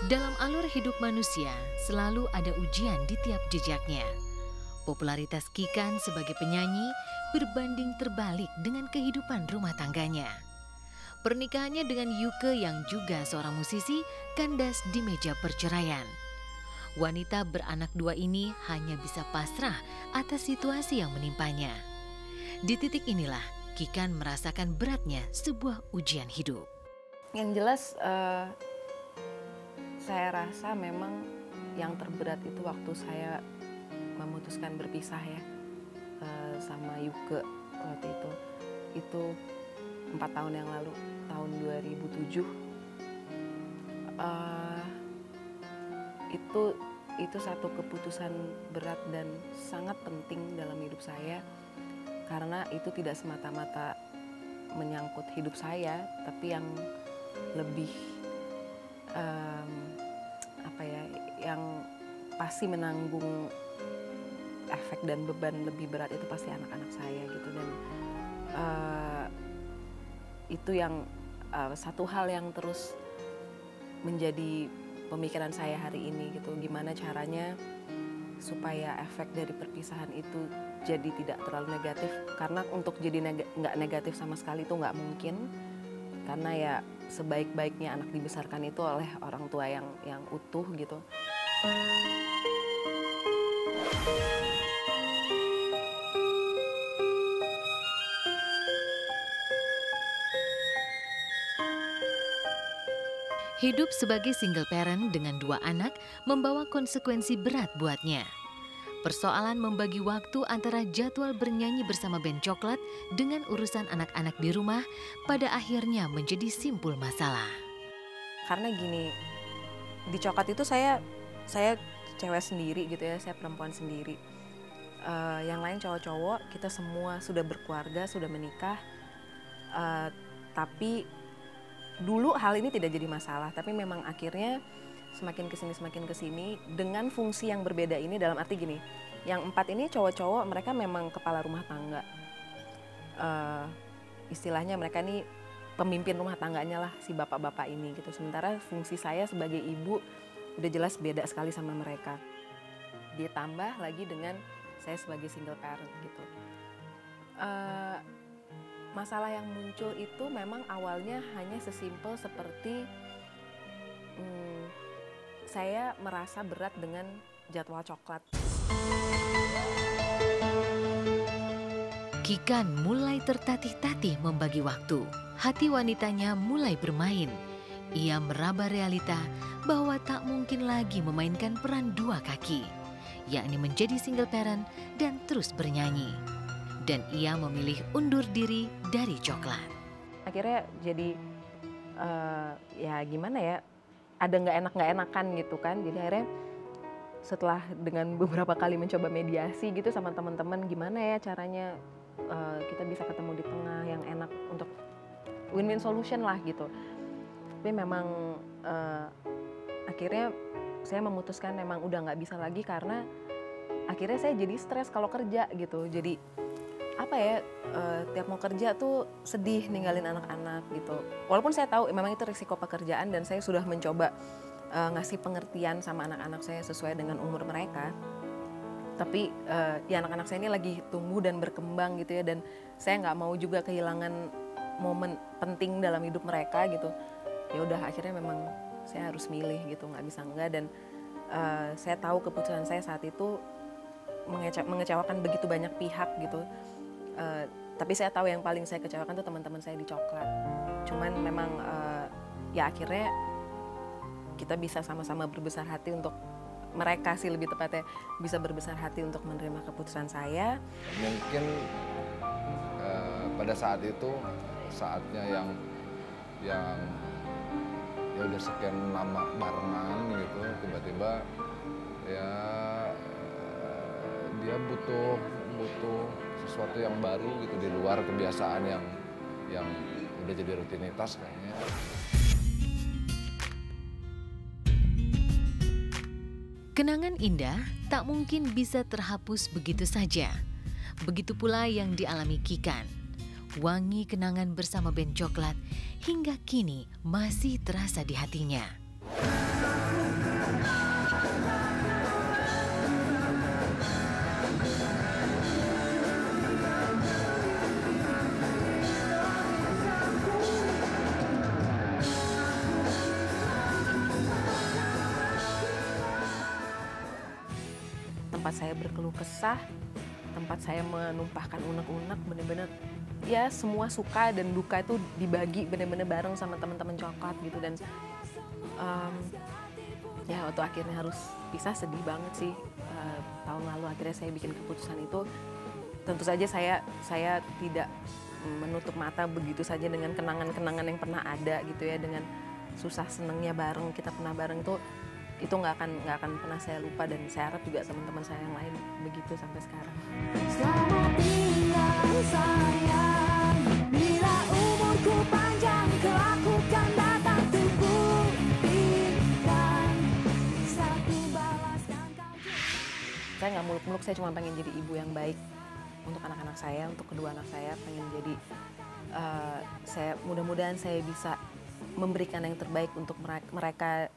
Dalam alur hidup manusia, selalu ada ujian di tiap jejaknya. Popularitas Kikan sebagai penyanyi berbanding terbalik dengan kehidupan rumah tangganya. Pernikahannya dengan Yuke yang juga seorang musisi kandas di meja perceraian. Wanita beranak dua ini hanya bisa pasrah atas situasi yang menimpanya. Di titik inilah Kikan merasakan beratnya sebuah ujian hidup. Yang jelas saya rasa memang yang terberat itu waktu saya memutuskan berpisah ya sama Yuke waktu itu. Itu 4 tahun yang lalu, tahun 2007. Itu satu keputusan berat dan sangat penting dalam hidup saya, karena itu tidak semata-mata menyangkut hidup saya, tapi yang lebih yang pasti menanggung efek dan beban lebih berat itu pasti anak-anak saya gitu. Dan itu yang satu hal yang terus menjadi pemikiran saya hari ini gitu, gimana caranya supaya efek dari perpisahan itu jadi tidak terlalu negatif, karena untuk jadi nggak negatif sama sekali itu nggak mungkin, karena ya sebaik-baiknya anak dibesarkan itu oleh orang tua yang utuh gitu. Hidup sebagai single parent dengan 2 anak membawa konsekuensi berat buatnya. Persoalan membagi waktu antara jadwal bernyanyi bersama band Coklat dengan urusan anak-anak di rumah pada akhirnya menjadi simpul masalah. Karena gini, di Coklat itu saya cewek sendiri gitu ya, saya perempuan sendiri. Yang lain cowok-cowok, kita semua sudah berkeluarga, sudah menikah. Tapi dulu hal ini tidak jadi masalah, tapi memang akhirnya semakin kesini dengan fungsi yang berbeda ini, dalam arti gini, yang 4 ini cowok-cowok mereka memang kepala rumah tangga. Istilahnya mereka ini pemimpin rumah tangganya lah, si bapak-bapak ini gitu. Sementara fungsi saya sebagai ibu udah jelas beda sekali sama mereka. Ditambah lagi dengan saya sebagai single parent gitu. Masalah yang muncul itu memang awalnya hanya sesimpel seperti saya merasa berat dengan jadwal Coklat. Kikan mulai tertatih-tatih membagi waktu. Hati wanitanya mulai bermain. Ia meraba realita bahwa tak mungkin lagi memainkan peran 2 kaki, yakni menjadi single parent dan terus bernyanyi. Dan ia memilih undur diri dari Coklat. Akhirnya jadi ya gimana ya, ada nggak enakan gitu kan. Jadi akhirnya setelah dengan beberapa kali mencoba mediasi gitu sama teman-teman, gimana ya caranya kita bisa ketemu di tengah yang enak untuk win-win solution lah gitu. Tapi memang akhirnya saya memutuskan memang udah nggak bisa lagi, karena akhirnya saya jadi stres kalau kerja gitu. Jadi tiap mau kerja tuh sedih ninggalin anak-anak gitu. Walaupun saya tahu memang itu risiko pekerjaan dan saya sudah mencoba ngasih pengertian sama anak-anak saya sesuai dengan umur mereka. Tapi ya anak-anak saya ini lagi tumbuh dan berkembang gitu ya, dan saya nggak mau juga kehilangan momen penting dalam hidup mereka gitu. Ya udah akhirnya memang saya harus milih gitu, nggak bisa enggak. Dan saya tahu keputusan saya saat itu mengecewakan begitu banyak pihak gitu. Tapi saya tahu yang paling saya kecewakan tuh teman-teman saya di Coklat. Cuman memang ya akhirnya kita bisa sama-sama berbesar hati untuk, mereka sih lebih tepatnya bisa berbesar hati untuk menerima keputusan saya. Mungkin pada saat itu saatnya yang ya udah sekian lama barengan gitu, tiba-tiba ya dia butuh sesuatu yang baru gitu, di luar kebiasaan yang udah jadi rutinitas kayaknya. Kenangan indah tak mungkin bisa terhapus begitu saja. Begitu pula yang dialami Kikan. Wangi kenangan bersama band Coklat hingga kini masih terasa di hatinya. tempat saya berkeluh kesah, tempat saya menumpahkan unek-unek, bener-bener ya semua suka dan duka itu dibagi bener-bener bareng sama teman-teman coklat gitu. Dan ya waktu akhirnya harus pisah sedih banget sih. Tahun lalu akhirnya saya bikin keputusan itu. Tentu saja saya tidak menutup mata begitu saja dengan kenangan-kenangan yang pernah ada gitu ya, dengan susah senengnya bareng, kita pernah bareng itu nggak akan pernah saya lupa, dan saya harap juga teman-teman saya yang lain begitu sampai sekarang. Selamat tinggal sayang, bila umurku panjang kelak kan datang tubuh berikan satu balaskan kau. Saya nggak muluk-muluk, saya cuma pengen jadi ibu yang baik untuk anak-anak saya, untuk kedua anak saya. Pengen jadi mudah-mudahan saya bisa memberikan yang terbaik untuk mereka.